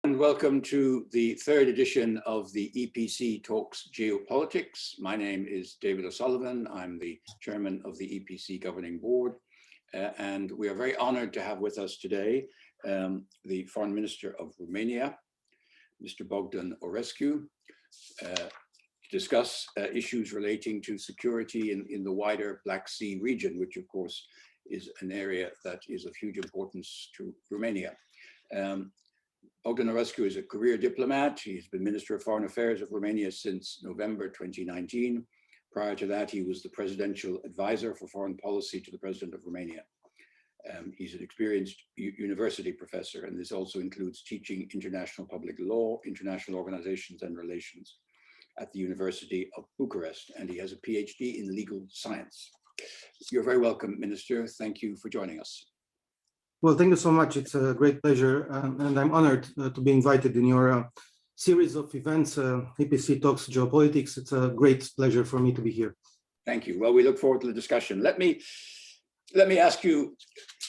And welcome to the third edition of the EPC Talks Geopolitics. My name is David O'Sullivan. I'm the chairman of the EPC Governing Board. And we are very honored to have with us today the Foreign Minister of Romania, Mr. Bogdan Aurescu, to discuss issues relating to security in the wider Black Sea region, which of course is an area that is of huge importance to Romania. Bogdan Aurescu is a career diplomat. He's been Minister of Foreign Affairs of Romania since November 2019. Prior to that, he was the presidential advisor for foreign policy to the President of Romania. He's an experienced university professor, and this also includes teaching international public law, international organizations and relations at the University of Bucharest, and he has a PhD in legal science. You're very welcome, Minister. Thank you for joining us. Well, thank you so much. It's a great pleasure, and I'm honored to be invited in your series of events, EPC Talks Geopolitics. It's a great pleasure for me to be here. Thank you. Well, we look forward to the discussion. Let me ask you,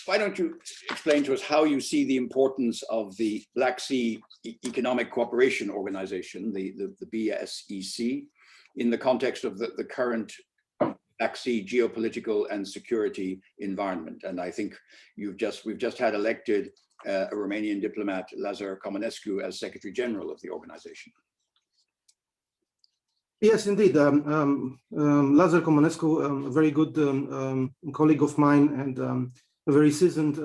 why don't you explain to us how you see the importance of the Black Sea Economic Cooperation Organization, the BSEC, in the context of the current Black Sea geopolitical and security environment. And I think we've just had elected a Romanian diplomat, Lazar Comănescu, as Secretary General of the organization. Yes, indeed. Lazar Comănescu, a very good colleague of mine and a very seasoned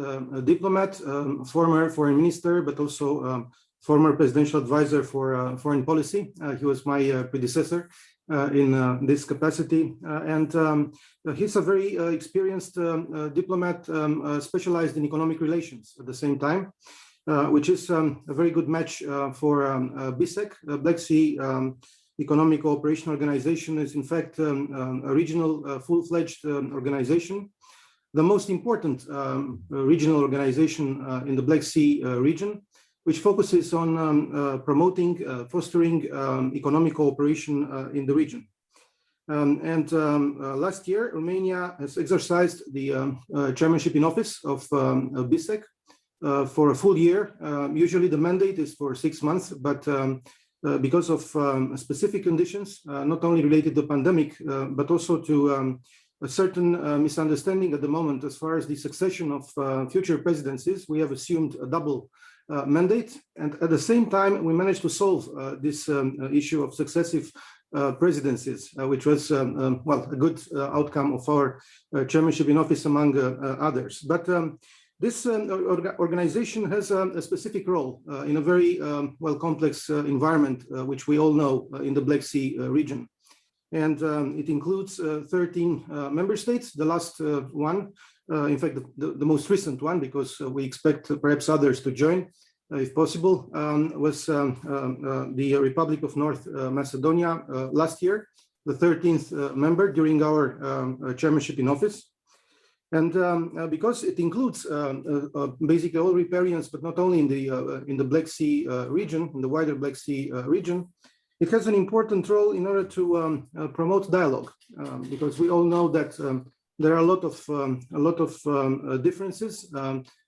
diplomat, former foreign minister, but also former presidential advisor for foreign policy. He was my predecessor in this capacity, and he's a very experienced diplomat specialized in economic relations at the same time, which is a very good match for BSEC. Black Sea Economic Cooperation Organization is in fact a regional full-fledged organization, the most important regional organization in the Black Sea region, which focuses on promoting, fostering economic cooperation in the region. Last year, Romania has exercised the chairmanship in office of BSEC for a full year. Usually the mandate is for 6 months, but because of specific conditions, not only related to the pandemic, but also to a certain misunderstanding at the moment as far as the succession of future presidencies, we have assumed a double mandate, and at the same time we managed to solve this issue of successive presidencies, which was well, a good outcome of our chairmanship in office among others. But this organization has a specific role in a very well complex environment, which we all know in the Black Sea region. And it includes 13 member states. The last one, in fact, the most recent one, because we expect perhaps others to join, if possible, was the Republic of North Macedonia last year, the 13th member during our chairmanship in office. And because it includes basically all riparians, but not only in the Black Sea region, in the wider Black Sea region, it has an important role in order to promote dialogue, because we all know that there are a lot of differences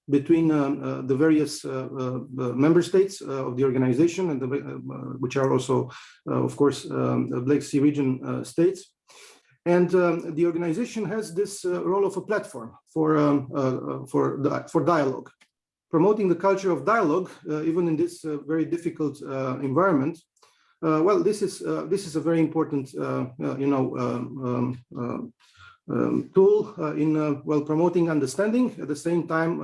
between the various member states of the organization, and which are also, of course, Black Sea region states. And the organization has this role of a platform for dialogue, promoting the culture of dialogue, even in this very difficult environment. Well, this is a very important, tool in well promoting understanding. At the same time,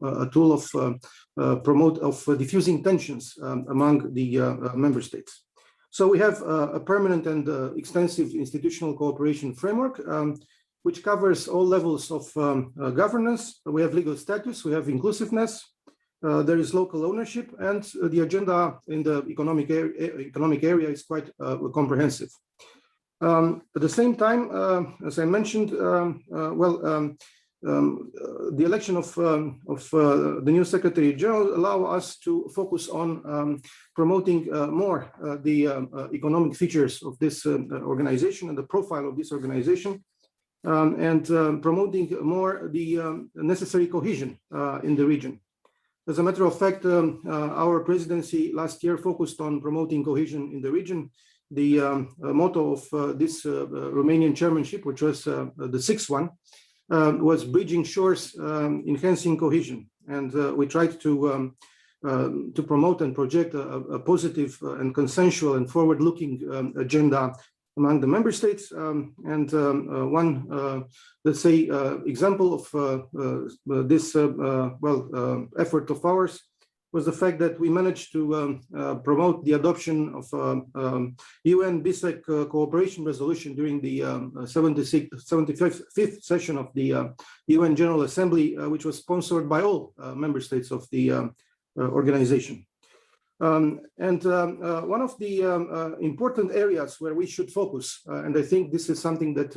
a tool of diffusing tensions among the member states. So we have a permanent and extensive institutional cooperation framework, which covers all levels of governance. We have legal status, we have inclusiveness. There is local ownership, and the agenda in the economic area is quite comprehensive. At the same time, as I mentioned, the election of the new Secretary General allow us to focus on promoting more the economic features of this organization and the profile of this organization, and promoting more the necessary cohesion in the region. As a matter of fact, our presidency last year focused on promoting cohesion in the region. The motto of this Romanian chairmanship, which was the sixth one, was bridging shores, enhancing cohesion. And we tried to promote and project a positive and consensual and forward-looking agenda among the member states. One, let's say, example of this effort of ours was the fact that we managed to promote the adoption of UN BISEC cooperation resolution during the 75th session of the UN General Assembly, which was sponsored by all member states of the organization. One of the important areas where we should focus, and I think this is something that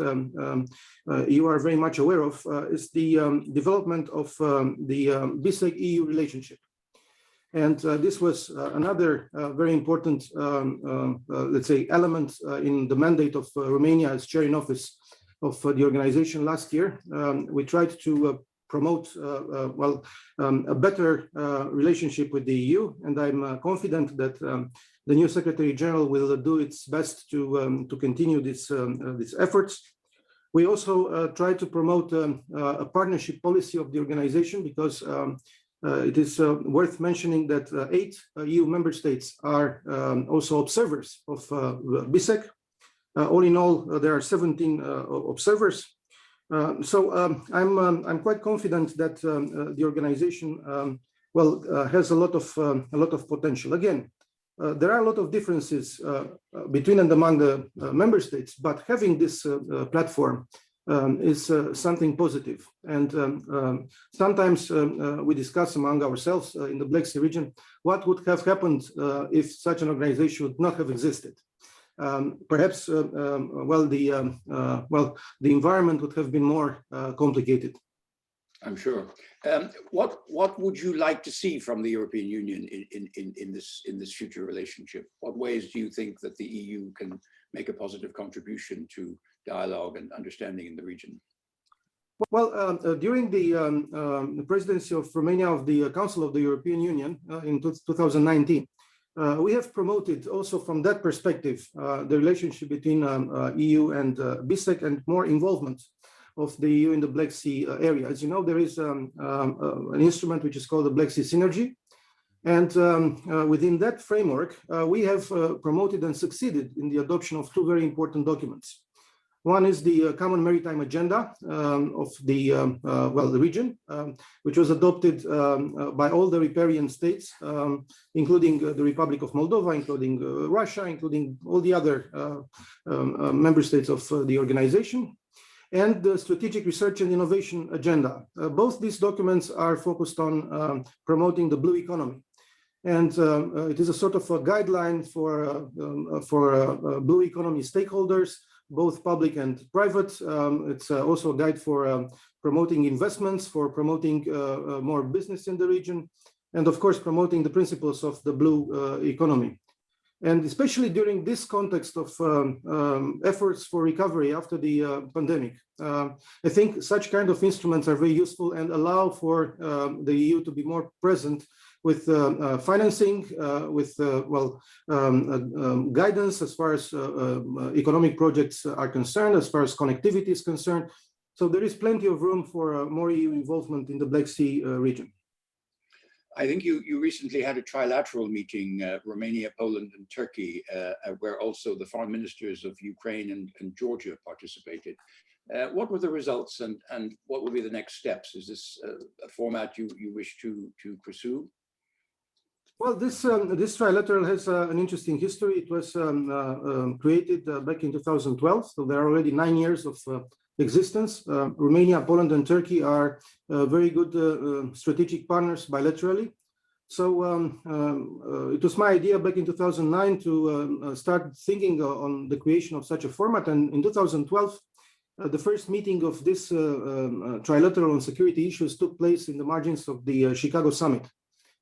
you are very much aware of, is the development of the BISEC-EU relationship. And this was another very important, let's say, element in the mandate of Romania as chair in office of the organization last year. We tried to promote a better relationship with the EU, and I'm confident that the new Secretary General will do its best to continue these efforts. We also try to promote a partnership policy of the organization, because it is worth mentioning that 8 EU member states are also observers of BISEC. All in all, there are 17 observers. I'm quite confident that the organization has a lot of potential. Again, there are a lot of differences between and among the member states, but having this platform is something positive. And sometimes we discuss among ourselves in the Black Sea region what would have happened if such an organization would not have existed. Perhaps the environment would have been more complicated. I'm sure. What would you like to see from the European Union in this future relationship? What ways do you think that the EU can make a positive contribution to dialogue and understanding in the region? Well, during the presidency of Romania of the Council of the European Union in 2019, we have promoted also from that perspective the relationship between EU and BISEC and more involvement of the EU in the Black Sea area. As you know, there is an instrument which is called the Black Sea Synergy. And within that framework, we have promoted and succeeded in the adoption of 2 very important documents. One is the Common Maritime Agenda of the region, which was adopted by all the riparian states, including the Republic of Moldova, including Russia, including all the other member states of the organization, and the Strategic Research and Innovation Agenda. Both these documents are focused on promoting the blue economy. And it is a sort of a guideline for blue economy stakeholders, both public and private. It's also a guide for promoting investments, for promoting more business in the region, and of course, promoting the principles of the blue economy. And especially during this context of efforts for recovery after the pandemic, I think such kind of instruments are very useful and allow for the EU to be more present with financing, with guidance as far as economic projects are concerned, as far as connectivity is concerned. So there is plenty of room for more EU involvement in the Black Sea region. I think you recently had a trilateral meeting, Romania, Poland, and Turkey, where also the foreign ministers of Ukraine and Georgia participated. What were the results, and what will be the next steps? Is this a format you wish to pursue? Well, this trilateral has an interesting history. It was created back in 2012, so there are already 9 years of existence. Romania, Poland, and Turkey are very good strategic partners bilaterally. So it was my idea back in 2009 to start thinking on the creation of such a format. And in 2012, the first meeting of this trilateral on security issues took place in the margins of the Chicago summit,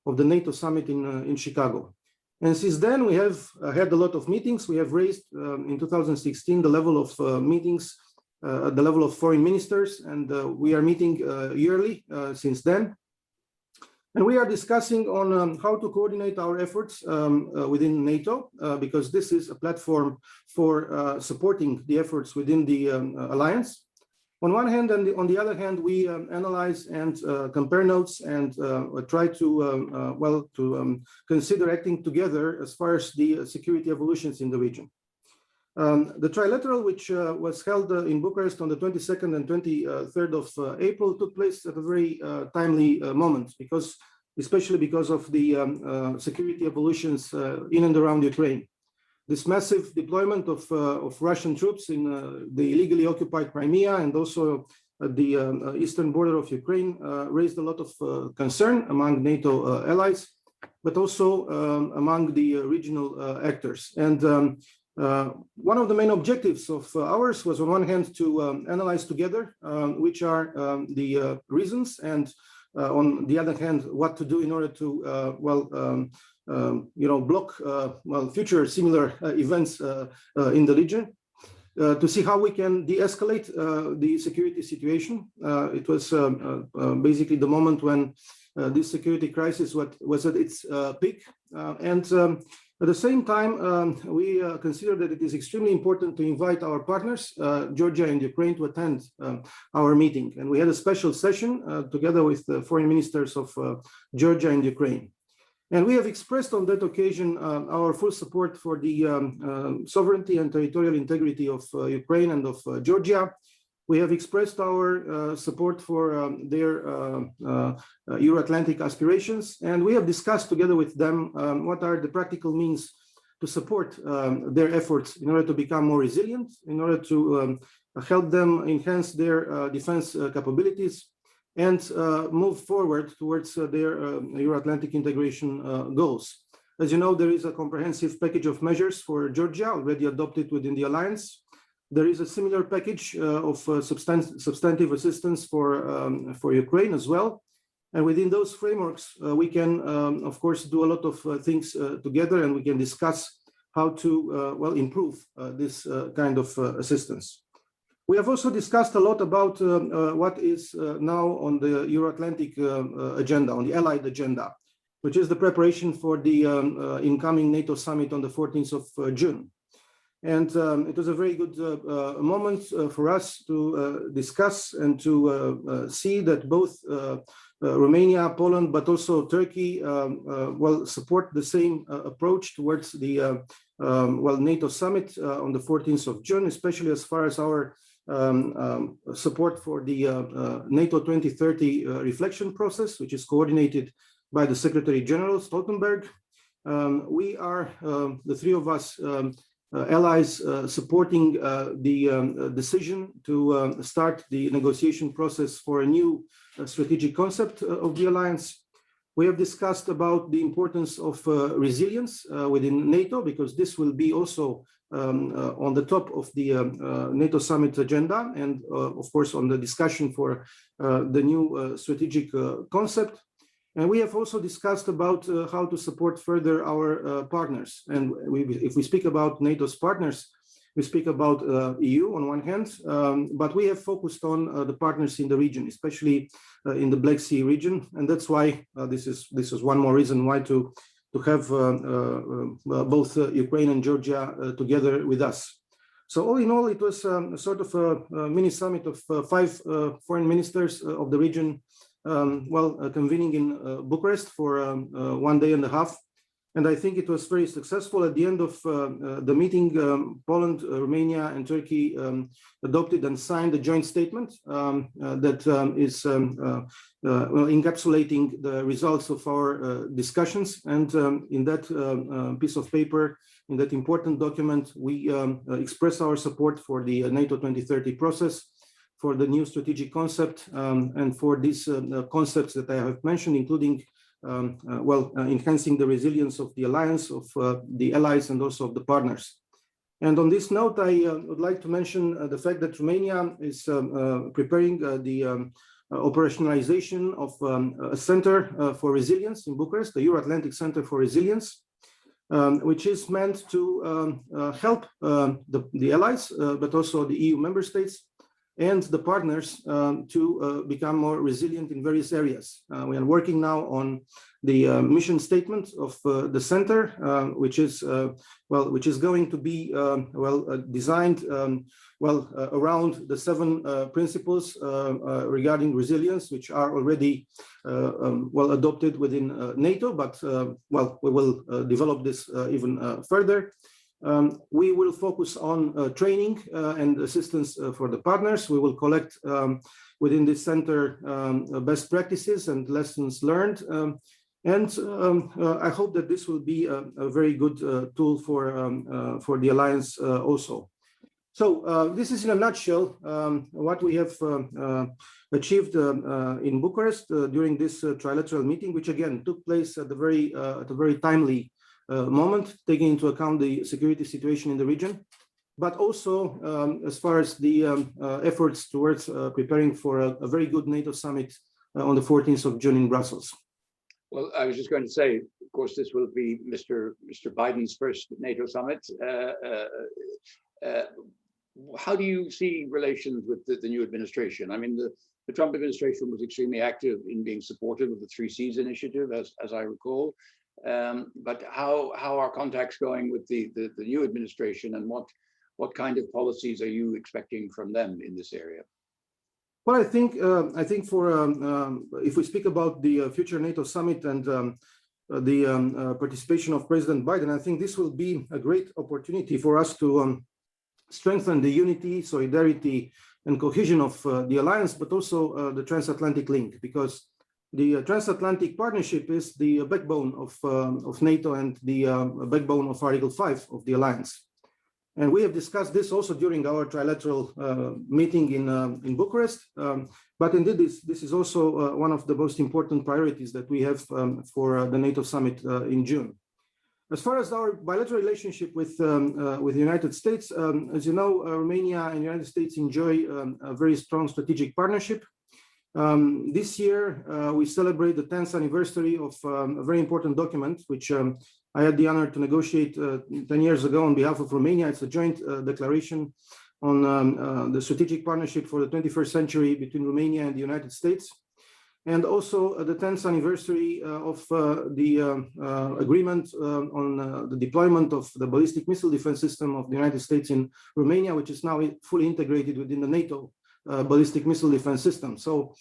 of the NATO summit in Chicago. And since then, we have had a lot of meetings. We have raised in 2016 the level of meetings at the level of foreign ministers, and we are meeting yearly since then. And we are discussing on how to coordinate our efforts within NATO, because this is a platform for supporting the efforts within the alliance. On one hand, and on the other hand, we analyze and compare notes and try to, consider acting together as far as the security evolutions in the region. The trilateral, which was held in Bucharest on the 22nd and 23rd of April, took place at a very timely moment, especially because of the security evolutions in and around Ukraine. This massive deployment of Russian troops in the illegally occupied Crimea and also at the eastern border of Ukraine raised a lot of concern among NATO allies, but also among the regional actors. And one of the main objectives of ours was, on one hand, to analyze together which are the reasons, and on the other hand, what to do in order to block future similar events in the region, to see how we can de-escalate the security situation. It was basically the moment when this security crisis was at its peak, and at the same time, we consider that it is extremely important to invite our partners, Georgia and Ukraine, to attend our meeting. And we had a special session together with the foreign ministers of Georgia and Ukraine. And we have expressed on that occasion our full support for the sovereignty and territorial integrity of Ukraine and of Georgia. We have expressed our support for their Euro-Atlantic aspirations, and we have discussed together with them what are the practical means to support their efforts in order to become more resilient, in order to help them enhance their defense capabilities, and move forward towards their Euro-Atlantic integration goals. As you know, there is a comprehensive package of measures for Georgia already adopted within the alliance. There is a similar package of substantive assistance for Ukraine as well. And within those frameworks, we can, of course, do a lot of things together, and we can discuss how to improve this kind of assistance. We have also discussed a lot about what is now on the Euro-Atlantic agenda, on the Allied agenda, which is the preparation for the incoming NATO summit on the 14th of June. And it was a very good moment for us to discuss and to see that both Romania, Poland, but also Turkey support the same approach towards the NATO summit on the 14th of June, especially as far as our support for the NATO 2030 reflection process, which is coordinated by the Secretary General Stoltenberg. We are, the three of us, allies supporting the decision to start the negotiation process for a new strategic concept of the alliance. We have discussed about the importance of resilience within NATO, because this will be also on the top of the NATO summit agenda, and of course on the discussion for the new strategic concept. And we have also discussed about how to support further our partners. And if we speak about NATO's partners, we speak about EU on one hand, but we have focused on the partners in the region, especially in the Black Sea region. And that's why this is one more reason why to have both Ukraine and Georgia together with us. So all in all, it was a sort of a mini summit of 5 foreign ministers of the region, convening in Bucharest for 1 day and a half. And I think it was very successful. At the end of the meeting, Poland, Romania, and Turkey adopted and signed a joint statement that is encapsulating the results of our discussions. And in that piece of paper, in that important document, we express our support for the NATO 2030 process, for the new strategic concept, and for these concepts that I have mentioned, including enhancing the resilience of the alliance, of the allies, and also of the partners. And on this note, I would like to mention the fact that Romania is preparing the operationalization of a center for resilience in Bucharest, the Euro-Atlantic Center for Resilience, which is meant to help the allies, but also the EU member states, and the partners to become more resilient in various areas. We are working now on the mission statement of the center, which is going to be designed around the 7 principles regarding resilience, which are already adopted within NATO, but we will develop this even further. We will focus on training and assistance for the partners. We will collect within this center best practices and lessons learned. I hope that this will be a very good tool for the alliance also. So this is in a nutshell what we have achieved in Bucharest during this trilateral meeting, which again took place at a very timely moment, taking into account the security situation in the region, but also as far as the efforts towards preparing for a very good NATO summit on the 14th of June in Brussels. Well, I was just going to say, of course, this will be Mr. Biden's first NATO summit. How do you see relations with the new administration? I mean, the Trump administration was extremely active in being supportive of the 3 Cs initiative, as I recall. But how are contacts going with the new administration, and what kind of policies are you expecting from them in this area? Well, I think for if we speak about the future NATO summit and the participation of President Biden, I think this will be a great opportunity for us to strengthen the unity, solidarity, and cohesion of the alliance, but also the transatlantic link, because the transatlantic partnership is the backbone of NATO and the backbone of Article 5 of the alliance. And we have discussed this also during our trilateral meeting in Bucharest. But indeed, this is also one of the most important priorities that we have for the NATO summit in June. As far as our bilateral relationship with the United States, as you know, Romania and the United States enjoy a very strong strategic partnership. This year, we celebrate the 10th anniversary of a very important document, which I had the honor to negotiate 10 years ago on behalf of Romania. It's a joint declaration on the strategic partnership for the 21st century between Romania and the United States. And also the 10th anniversary of the agreement on the deployment of the ballistic missile defense system of the United States in Romania, which is now fully integrated within the NATO ballistic missile defense system. So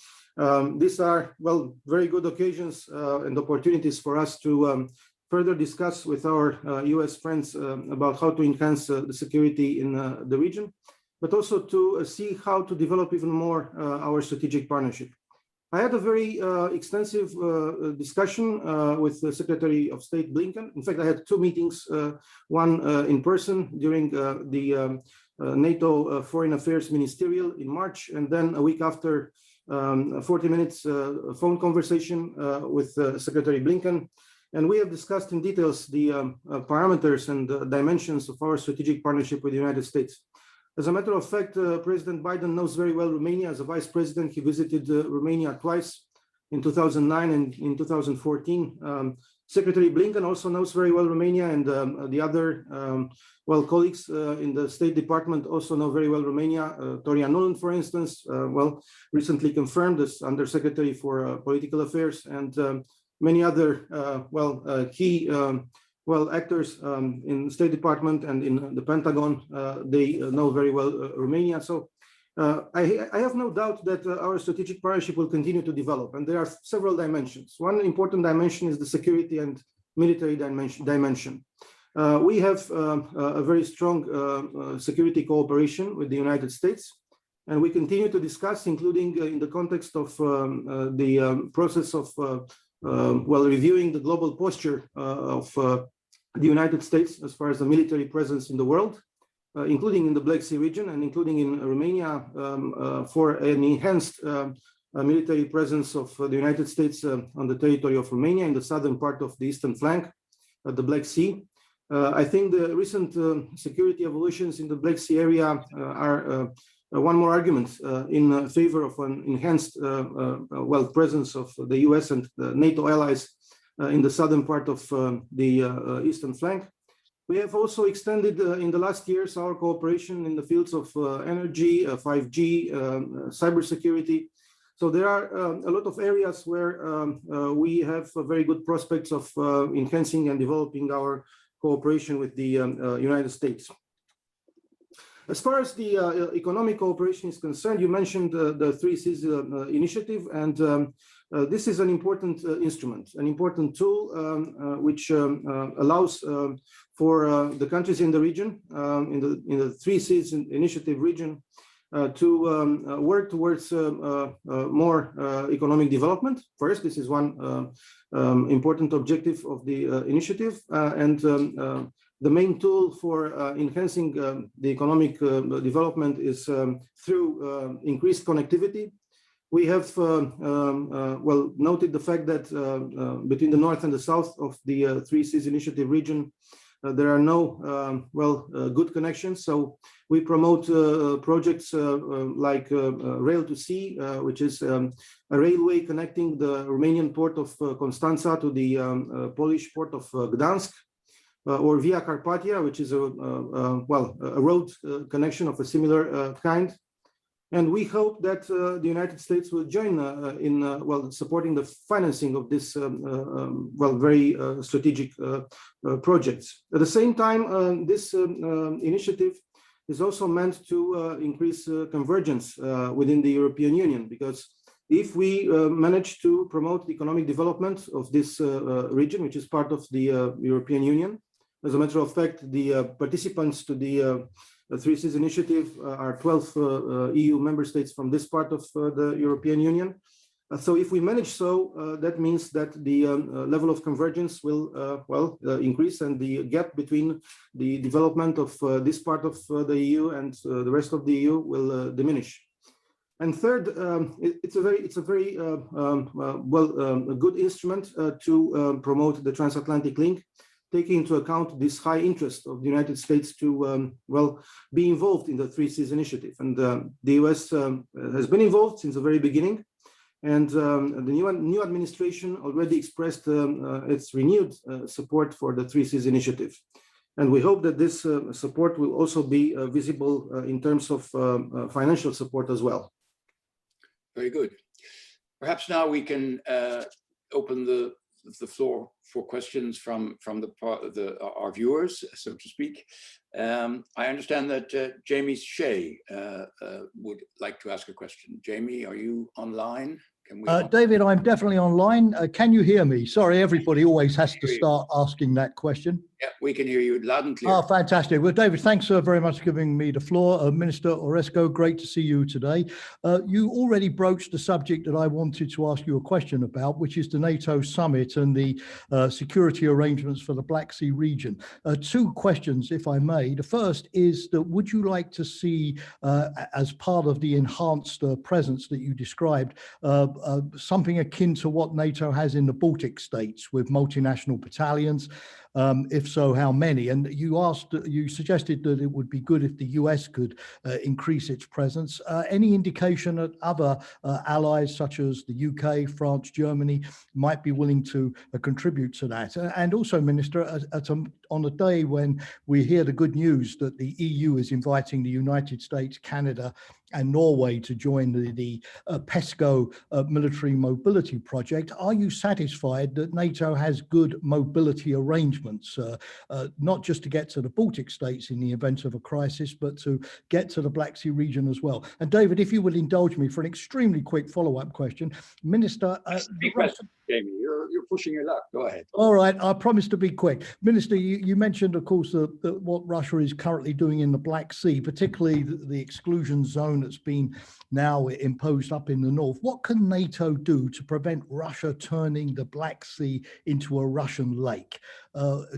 these are, well, very good occasions and opportunities for us to further discuss with our US friends about how to enhance the security in the region, but also to see how to develop even more our strategic partnership. I had a very extensive discussion with the Secretary of State Blinken. In fact, I had 2 meetings, one in person during the NATO Foreign Affairs Ministerial in March, and then a week after, 40 minutes phone conversation with Secretary Blinken. And we have discussed in details the parameters and dimensions of our strategic partnership with the United States. As a matter of fact, President Biden knows very well Romania. As a vice president, he visited Romania twice, in 2009 and in 2014. Secretary Blinken also knows very well Romania, and the other colleagues in the State Department also know very well Romania. Toria Nuland, for instance, recently confirmed as Undersecretary for Political Affairs, and many other key actors in the State Department and in the Pentagon. They know very well Romania. So I have no doubt that our strategic partnership will continue to develop, and there are several dimensions. One important dimension is the security and military dimension. We have a very strong security cooperation with the United States, and we continue to discuss, including in the context of the process of reviewing the global posture of the United States as far as the military presence in the world, including in the Black Sea region and including in Romania, for an enhanced military presence of the United States on the territory of Romania in the southern part of the eastern flank of the Black Sea. I think the recent security evolutions in the Black Sea area are one more argument in favor of an enhanced presence of the US and the NATO allies in the southern part of the eastern flank. We have also extended in the last years our cooperation in the fields of energy, 5G, cybersecurity. So there are a lot of areas where we have very good prospects of enhancing and developing our cooperation with the United States. As far as the economic cooperation is concerned, you mentioned the 3Cs initiative, and this is an important instrument, an important tool, which allows for the countries in the region, in the 3Cs initiative region, to work towards more economic development. First, this is one important objective of the initiative, and the main tool for enhancing the economic development is through increased connectivity. We have well noted the fact that between the north and the south of the 3Cs initiative region, there are no good connections. So we promote projects like Rail to Sea, which is a railway connecting the Romanian port of Constanța to the Polish port of Gdansk, or Via Carpathia, which is a road connection of a similar kind. And we hope that the United States will join in supporting the financing of this very strategic projects. At the same time, this initiative is also meant to increase convergence within the European Union, because if we manage to promote the economic development of this region, which is part of the European Union, as a matter of fact, the participants to the 3Cs initiative are 12 EU member states from this part of the European Union. So if we manage so, that means that the level of convergence will increase, and the gap between the development of this part of the EU and the rest of the EU will diminish. And third, it's a very good instrument to promote the transatlantic link, taking into account this high interest of the United States to be involved in the 3Cs initiative. And the US has been involved since the very beginning, and the new administration already expressed its renewed support for the 3Cs initiative. And we hope that this support will also be visible in terms of financial support as well. Very good. Perhaps now we can open the floor for questions from our viewers, so to speak. I understand that Jamie Shea would like to ask a question. Jamie, are you online? David, I'm definitely online. Can you hear me? Sorry, everybody always has to start asking that question. Yeah, we can hear you loud and clear. Oh, fantastic. Well, David, thanks very much for giving me the floor. Minister Aurescu, great to see you today. You already broached the subject that I wanted to ask you a question about, which is the NATO summit and the security arrangements for the Black Sea region. Two questions, if I may. The first is that would you like to see, as part of the enhanced presence that you described, something akin to what NATO has in the Baltic states with multinational battalions? If so, how many? And you suggested that it would be good if the US could increase its presence. Any indication that other allies such as the UK, France, Germany might be willing to contribute to that? And also, Minister, on a day when we hear the good news that the EU is inviting the United States, Canada, and Norway to join the PESCO military mobility project, are you satisfied that NATO has good mobility arrangements, not just to get to the Baltic states in the event of a crisis, but to get to the Black Sea region as well? And David, if you would indulge me for an extremely quick follow-up question, Minister. Jamie, you're pushing your luck. Go ahead. All right, I promise to be quick. Minister, you mentioned, of course, what Russia is currently doing in the Black Sea, particularly the exclusion zone that's been now imposed up in the north. What can NATO do to prevent Russia turning the Black Sea into a Russian lake?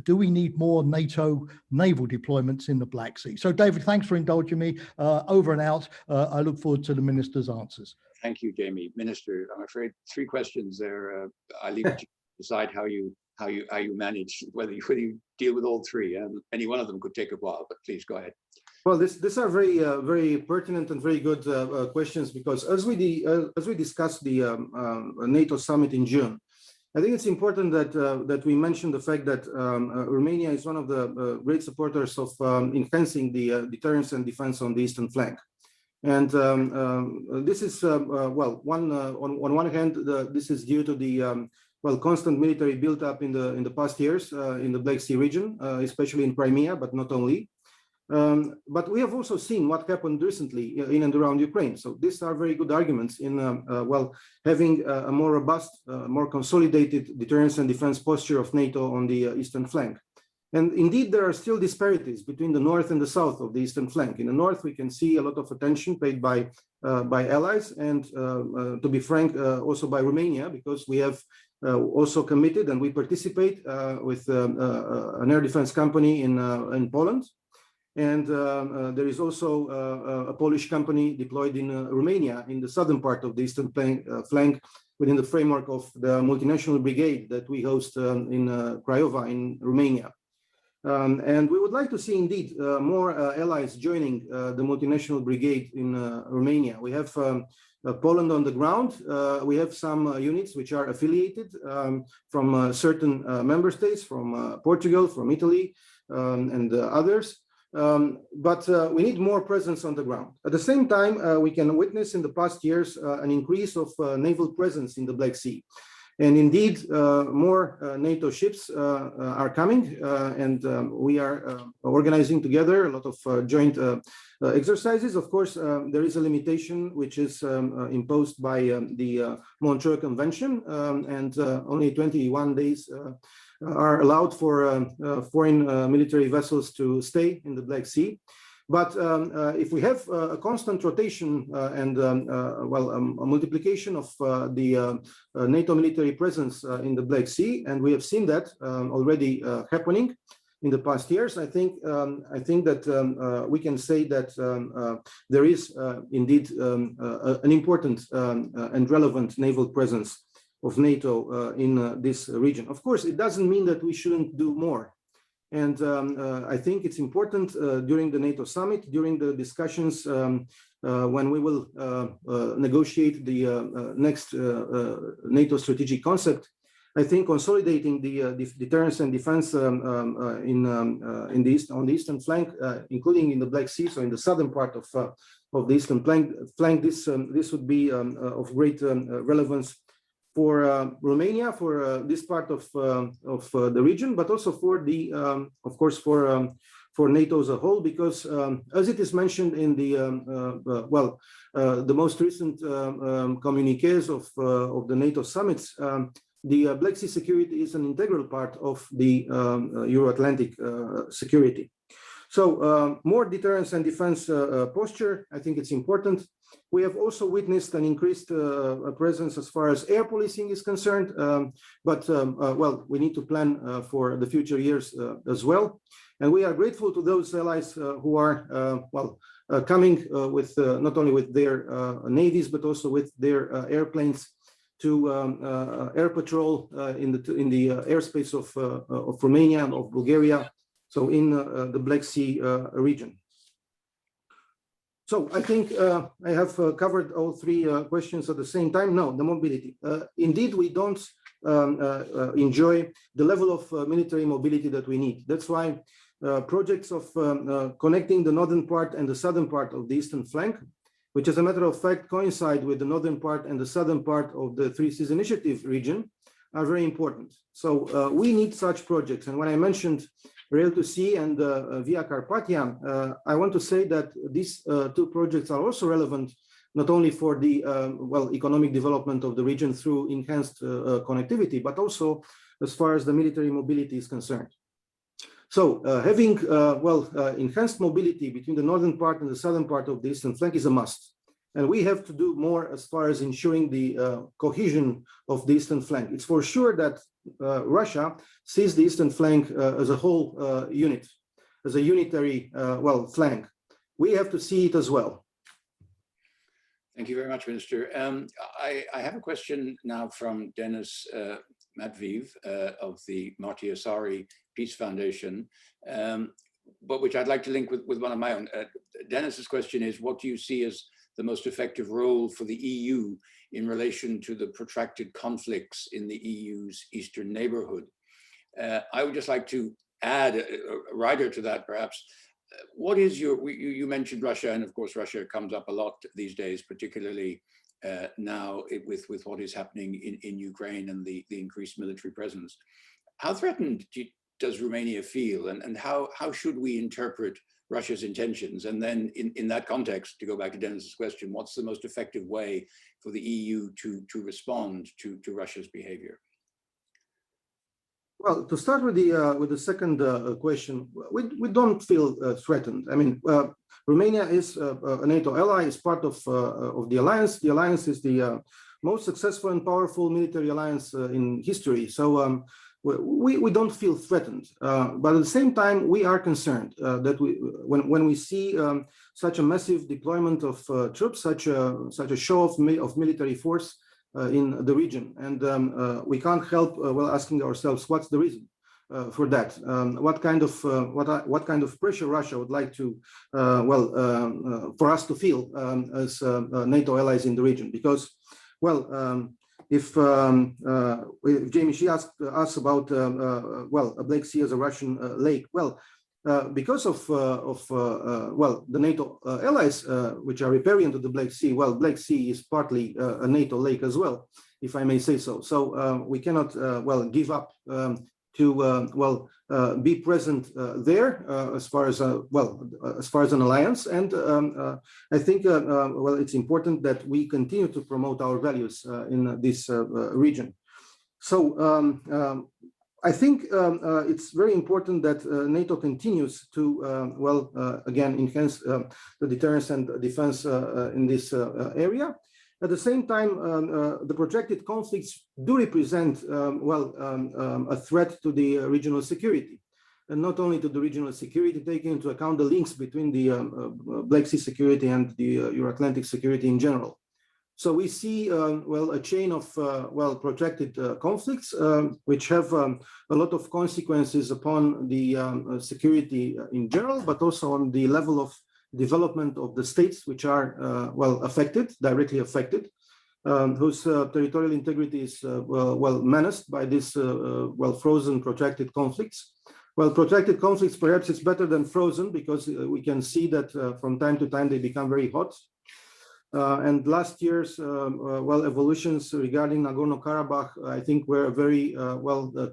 Do we need more NATO naval deployments in the Black Sea? So, David, thanks for indulging me. Over and out. I look forward to the Minister's answers. Thank you, Jamie. Minister, I'm afraid 3 questions there. I leave it to you to decide how you manage, whether you deal with all 3. Any one of them could take a while, but please go ahead. Well, these are very pertinent and very good questions, because as we discussed the NATO summit in June, I think it's important that we mention the fact that Romania is one of the great supporters of enhancing the deterrence and defense on the eastern flank. And this is, well, on one hand, this is due to the well, constant military build-up in the past years in the Black Sea region, especially in Crimea, but not only. But we have also seen what happened recently in and around Ukraine. So these are very good arguments in, well, having a more robust, more consolidated deterrence and defense posture of NATO on the eastern flank. And indeed, there are still disparities between the north and the south of the eastern flank. In the north, we can see a lot of attention paid by allies and, to be frank, also by Romania, because we have also committed and we participate with an air defense company in Poland. And there is also a Polish company deployed in Romania in the southern part of the eastern flank within the framework of the multinational brigade that we host in Craiova in Romania. And we would like to see indeed more allies joining the multinational brigade in Romania. We have Poland on the ground. We have some units which are affiliated from certain member states, from Portugal, from Italy, and others. But we need more presence on the ground. At the same time, we can witness in the past years an increase of naval presence in the Black Sea. And indeed, more NATO ships are coming, and we are organizing together a lot of joint exercises. Of course, there is a limitation which is imposed by the Montreux Convention, and only 21 days are allowed for foreign military vessels to stay in the Black Sea. But if we have a constant rotation and well, a multiplication of the NATO military presence in the Black Sea, and we have seen that already happening in the past years, I think that we can say that there is indeed an important and relevant naval presence of NATO in this region. Of course, it doesn't mean that we shouldn't do more. And I think it's important during the NATO summit, during the discussions when we will negotiate the next NATO strategic concept. I think consolidating the deterrence and defense on the eastern flank, including in the Black Sea, so in the southern part of the eastern flank, this would be of great relevance for Romania, for this part of the region, but also for the, of course, for NATO as a whole, because as it is mentioned in the well, the most recent communiques of the NATO summits, the Black Sea security is an integral part of the Euro-Atlantic security. So more deterrence and defense posture, I think it's important. We have also witnessed an increased presence as far as air policing is concerned, but well, we need to plan for the future years as well. And we are grateful to those allies who are well coming with not only with their navies but also with their airplanes to air patrol in the airspace of Romania and of Bulgaria, so in the Black Sea region. So I think I have covered all three questions at the same time. No, the mobility. Indeed, we don't enjoy the level of military mobility that we need. That's why projects of connecting the northern part and the southern part of the eastern flank, which as a matter of fact coincide with the northern part and the southern part of the Three Seas Initiative region, are very important. So we need such projects. And when I mentioned Rail to Sea and Via Carpathia, I want to say that these two projects are also relevant not only for the well, economic development of the region through enhanced connectivity, but also as far as the military mobility is concerned. So having well, enhanced mobility between the northern part and the southern part of the eastern flank is a must. And we have to do more as far as ensuring the cohesion of the eastern flank. It's for sure that Russia sees the eastern flank as a whole unit, as a unitary, well, flank. We have to see it as well. Thank you very much, Minister. I have a question now from Denis Matveev of the Marty Asari Peace Foundation, but which I'd like to link with one of my own. Denis's question is, what do you see as the most effective role for the EU in relation to the protracted conflicts in the EU's eastern neighborhood. I would just like to add a rider to that, perhaps. What is you mentioned Russia, and of course Russia comes up a lot these days, particularly now with what is happening in Ukraine and the increased military presence. How threatened does Romania feel, and how should we interpret Russia's intentions? And then in that context, to go back to Dennis's question, what's the most effective way for the EU to respond to Russia's behavior? Well, to start with the second question, we don't feel threatened. I mean, Romania is a NATO ally, is part of the alliance. The alliance is the most successful and powerful military alliance in history. So we don't feel threatened. But at the same time, we are concerned that when we see such a massive deployment of troops, such a show of military force in the region, and we can't help asking ourselves, what's the reason for that? What kind of pressure Russia would like to for us to feel as NATO allies in the region? Because if Jamie, she asked us about a Black Sea as a Russian lake. Because of the NATO allies, which are riparian to the Black Sea, Black Sea is partly a NATO lake as well, if I may say so. So we cannot give up to be present there as far as an alliance. And I think it's important that we continue to promote our values in this region. So I think it's very important that NATO continues to, again, enhance the deterrence and defense in this area. At the same time, the projected conflicts do represent, a threat to the regional security. And not only to the regional security, taking into account the links between the Black Sea security and the Euro-Atlantic security in general. So we see, a chain of, protracted conflicts, which have a lot of consequences upon the security in general, but also on the level of development of the states which are, directly affected, whose territorial integrity is, menaced by this, frozen protracted conflicts. Protracted conflicts, perhaps it's better than frozen, because we can see that from time to time they become very hot. And last year's evolutions regarding Nagorno-Karabakh, I think, were a very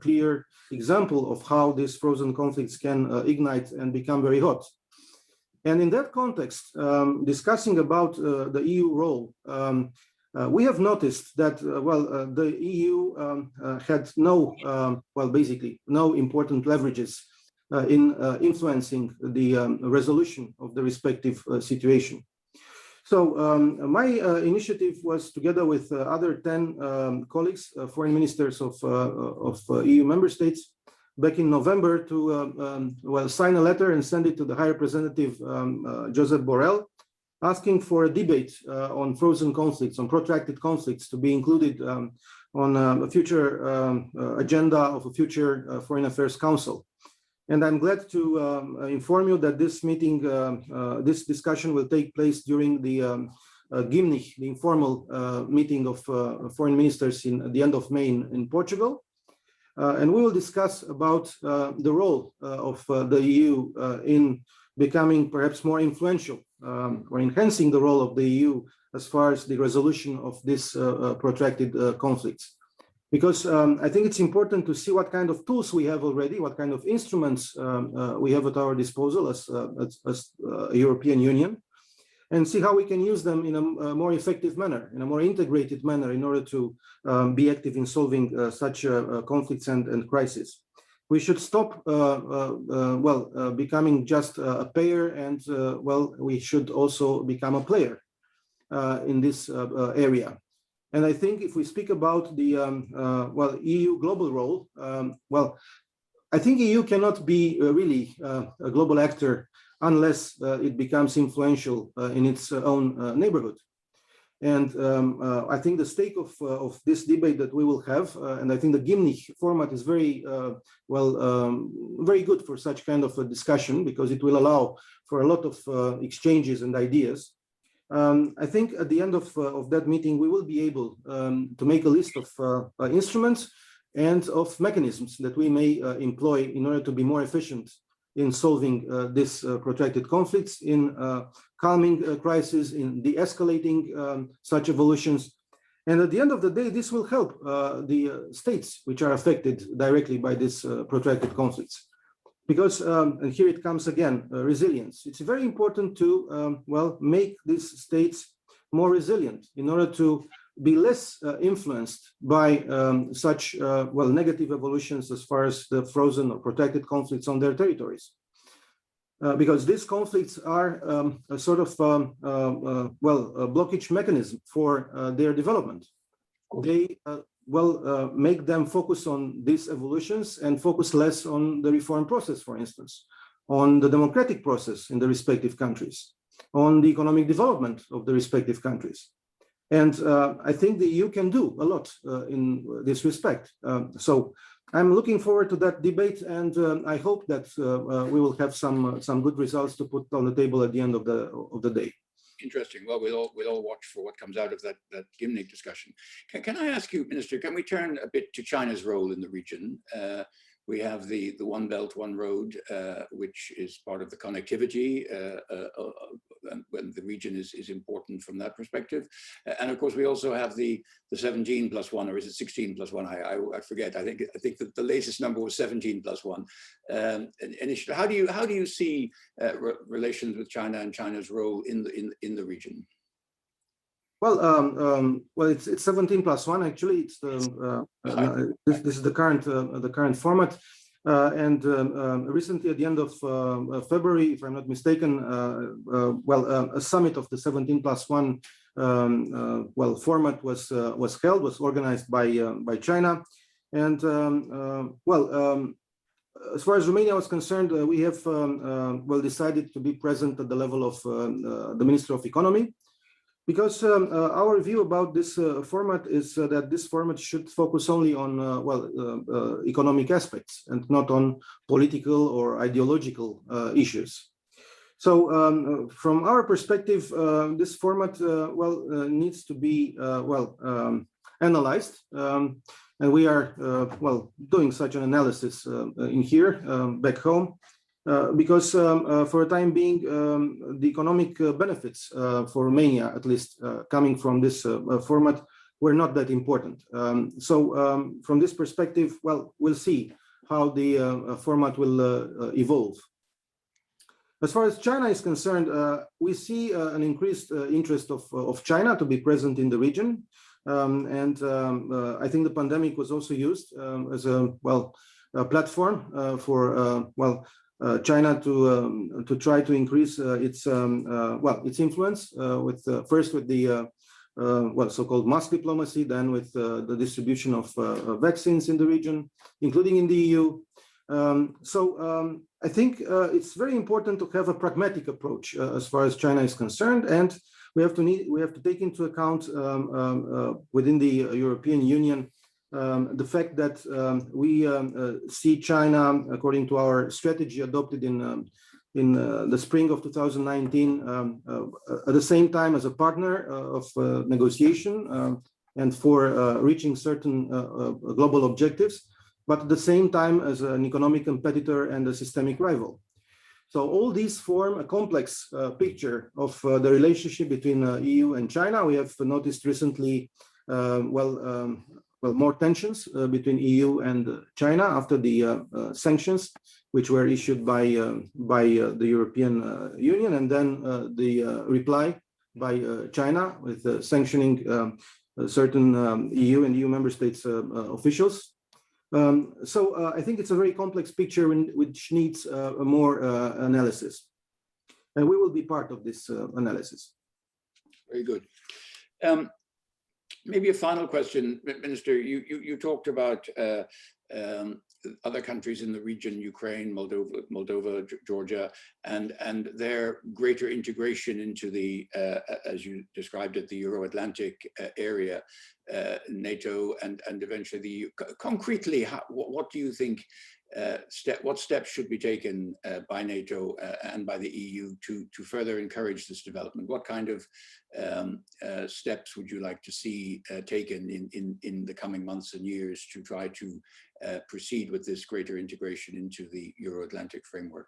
clear example of how these frozen conflicts can ignite and become very hot. And in that context, discussing about the EU role, we have noticed that the EU had basically no important leverages in influencing the resolution of the respective situation. So my initiative was, together with other 10 colleagues, foreign ministers of EU member states, back in November to sign a letter and send it to the High Representative Josep Borrell, asking for a debate on frozen conflicts, on protracted conflicts, to be included on a future agenda of a future Foreign Affairs Council. And I'm glad to inform you that this meeting, this discussion will take place during the Gimnich, the informal meeting of foreign ministers in the end of May in Portugal. And we will discuss about the role of the EU in becoming perhaps more influential or enhancing the role of the EU as far as the resolution of this protracted conflicts. Because I think it's important to see what kind of tools we have already, what kind of instruments we have at our disposal as a European Union, and see how we can use them in a more effective manner, in a more integrated manner, in order to be active in solving such conflicts and crises. We should stop becoming just a payer, and we should also become a player in this area. And I think if we speak about the EU global role, I think EU cannot be really a global actor unless it becomes influential in its own neighborhood. And I think the stake of this debate that we will have, and I think the Gimnich format is very very good for such kind of a discussion, because it will allow for a lot of exchanges and ideas. I think at the end of that meeting, we will be able to make a list of instruments and of mechanisms that we may employ in order to be more efficient in solving this protracted conflicts, in calming crisis, in de-escalating such evolutions. And at the end of the day, this will help the states which are affected directly by this protracted conflicts. Because, and here it comes again, resilience. It's very important to, well, make these states more resilient in order to be less influenced by such, well, negative evolutions as far as the frozen or protected conflicts on their territories. Because these conflicts are a sort of, well, a blockage mechanism for their development. They make them focus on these evolutions and focus less on the reform process, for instance, on the democratic process in the respective countries, on the economic development of the respective countries. And I think the EU can do a lot in this respect. So I'm looking forward to that debate, and I hope that we will have some good results to put on the table at the end of the day. Interesting. Well, we'll all watch for what comes out of that Gymnich discussion. Can I ask you, Minister, can we turn a bit to China's role in the region? We have the One Belt, One Road, which is part of the connectivity, when the region is important from that perspective. And of course, we also have the 17+1, or is it 16+1? I forget. I think that the latest number was 17+1 initiative. How do you see relations with China and China's role in the region? Well, it's 17+1. Actually, it's this is the current format. And recently, at the end of February, if I'm not mistaken, a summit of the 17+1 format was organized by China. And as far as Romania was concerned, we have decided to be present at the level of the Minister of Economy. Because our view about this format is that this format should focus only on economic aspects and not on political or ideological issues. So from our perspective, this format needs to be analyzed, and we are doing such an analysis in here back home. Because for the time being, the economic benefits for Romania, at least coming from this format, were not that important. So from this perspective, we'll see how the format will evolve. As far as China is concerned, we see an increased interest of China to be present in the region. And I think the pandemic was also used as a platform for China to try to increase its influence with first with the so-called mask diplomacy, then with the distribution of vaccines in the region, including in the EU. So I think it's very important to have a pragmatic approach as far as China is concerned, and we have to take into account within the European Union the fact that we see China, according to our strategy adopted in the spring of 2019, at the same time as a partner of negotiation and for reaching certain global objectives, but at the same time as an economic competitor and a systemic rival. So all these form a complex picture of the relationship between EU and China. We have noticed recently more tensions between EU and China after the sanctions, which were issued by the European Union, and then the reply by China with sanctioning certain EU and EU member states officials. So I think it's a very complex picture which needs more analysis, and we will be part of this analysis. Very good. Maybe a final question, Minister. You talked about other countries in the region, Ukraine, Moldova, Georgia, and their greater integration into the, as you described it, the Euro-Atlantic area, NATO, and eventually the EU. Concretely, what do you think what steps should be taken by NATO and by the EU to further encourage this development? What kind of steps would you like to see taken in the coming months and years to try to proceed with this greater integration into the Euro-Atlantic framework?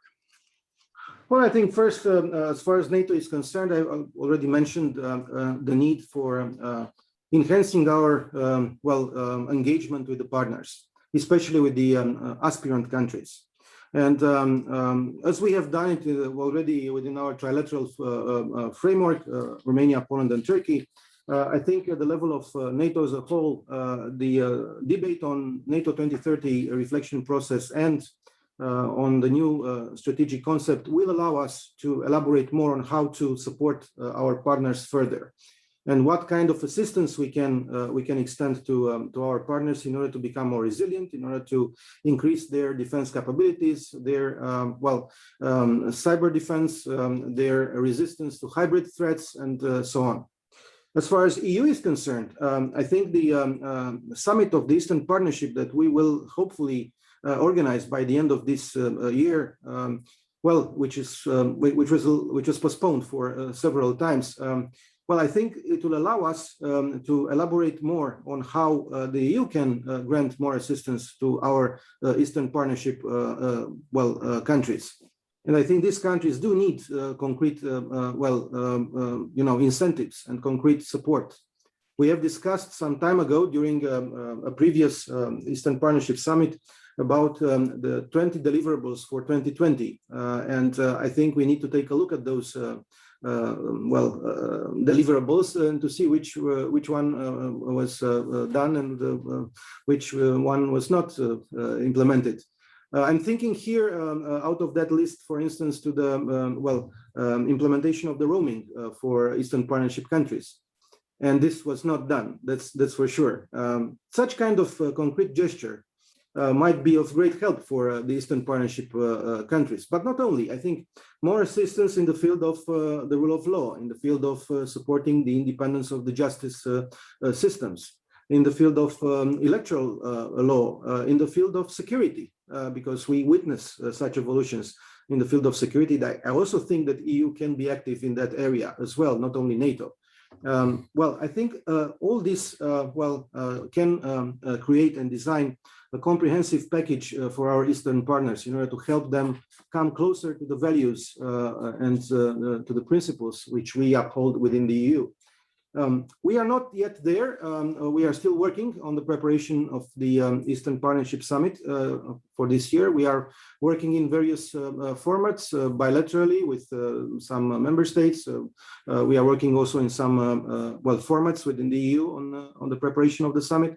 Well, I think first, as far as NATO is concerned, I already mentioned the need for enhancing our engagement with the partners, especially with the aspirant countries. And as we have done it already within our trilateral framework, Romania, Poland, and Turkey, I think at the level of NATO as a whole, the debate on NATO 2030 reflection process and on the new strategic concept will allow us to elaborate more on how to support our partners further, and what kind of assistance we can extend to our partners in order to become more resilient, in order to increase their defense capabilities, their cyber defense, their resistance to hybrid threats, and so on. As far as EU is concerned, I think the summit of the Eastern Partnership that we will hopefully organize by the end of this year, which was postponed for several times. Well, I think it will allow us to elaborate more on how the EU can grant more assistance to our Eastern Partnership countries. And I think these countries do need concrete, incentives and concrete support. We have discussed some time ago during a previous Eastern Partnership Summit about the 20 deliverables for 2020. And I think we need to take a look at those deliverables and to see which one was done and which one was not implemented. I'm thinking here out of that list, for instance, to the implementation of the roaming for Eastern Partnership countries. And this was not done, that's for sure. Such kind of concrete gesture might be of great help for the Eastern Partnership countries, but not only. I think more assistance in the field of the rule of law, in the field of supporting the independence of the justice systems, in the field of electoral law, in the field of security, because we witness such evolutions in the field of security. I also think that EU can be active in that area as well, not only NATO. I think all this can create and design a comprehensive package for our Eastern partners in order to help them come closer to the values and to the principles which we uphold within the EU. We are not yet there. We are still working on the preparation of the Eastern Partnership Summit for this year. We are working in various formats bilaterally with some member states. We are working also in some formats within the EU on the preparation of the summit.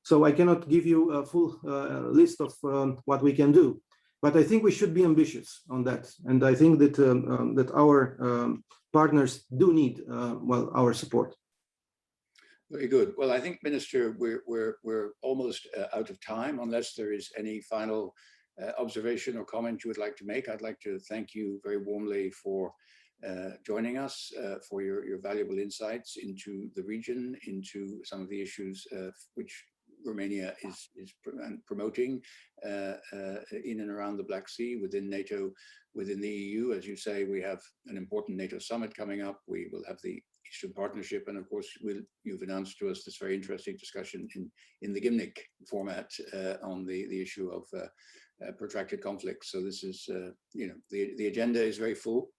So I cannot give you a full list of what we can do, but I think we should be ambitious on that. And I think that that our partners do need our support. Very good. Well, I think, Minister, we're almost out of time. Unless there is any final observation or comment you would like to make, I'd like to thank you very warmly for joining us, for your valuable insights into the region, into some of the issues which Romania is promoting in and around the Black Sea, within NATO, within the EU. As you say, we have an important NATO summit coming up. We will have the Eastern Partnership, and of course, you've announced to us this very interesting discussion in the Gymnich format on the issue of protracted conflicts. So this is, the agenda is very full,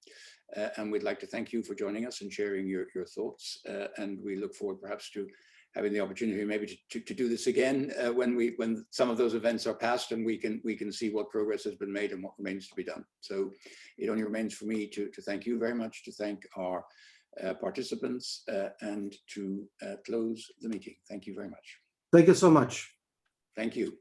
and we'd like to thank you for joining us and sharing your thoughts. And we look forward perhaps to having the opportunity maybe to do this again when some of those events are past and we can see what progress has been made and what remains to be done. So it only remains for me to thank you very much, to thank our participants, and to close the meeting. Thank you very much. Thank you so much. Thank you.